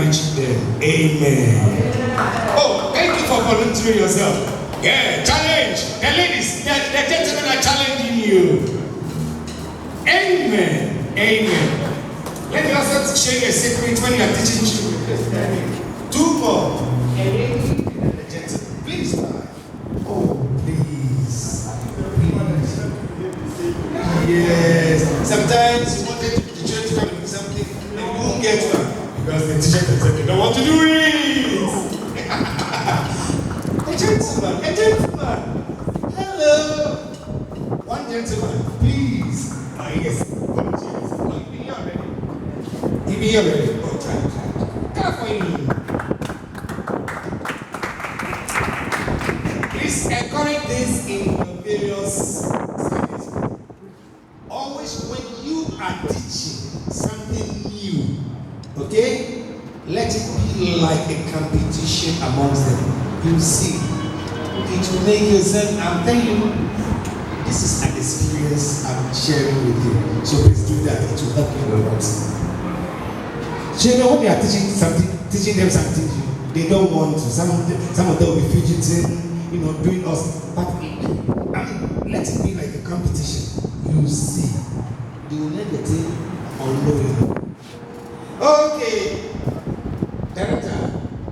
encourage them. Amen. Oh, thank you for volunteering yourself. Yeah, challenge. The ladies, the gentlemen are challenging you. Amen. Amen. Let me also show you a secret when you are teaching children. Two more. A lady and a gentleman. Please try. Oh, please. Yes. Sometimes you wanted the children to come and do something and you won't get one because the teacher can say they don't want to do it. A gentleman. Hello. One gentleman, please. Yes. You've been here already. Oh, try. Clap for him. Please encourage this in your various services. Always when you are teaching something new, okay, let it be like a competition amongst them. You see, it will make yourself, I'm telling you, this is an experience I'm sharing with you. So please do that. It will help you a lot. Children, when they are teaching them something, they don't want to. Some of them will be fidgeting, doing us. But let it be like a competition. You see, you will let the thing unknowing. Okay, director,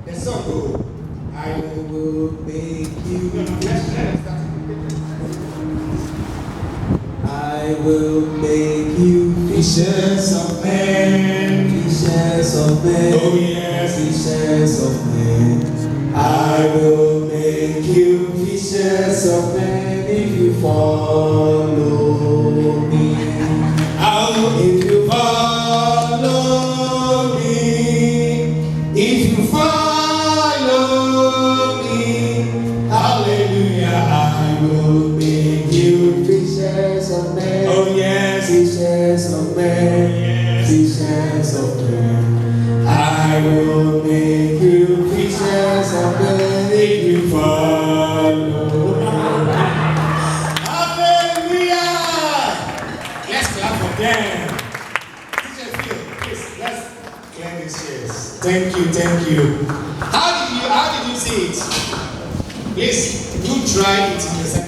the song goes. I will make you. I will make you fishers of men, fishers of men. Oh yes, fishers of men. I will make you fishers of men if you follow me. If you follow me, if you follow me, hallelujah, I will make you fishers of men. Oh yes, fishers of men, yes, fishers of men. I will make you fishers of men if you follow. Hallelujah! Let's clap for them. Teacher Phil, please, let's clear these chairs. Thank you. How did you see it? Please, do try it in the second.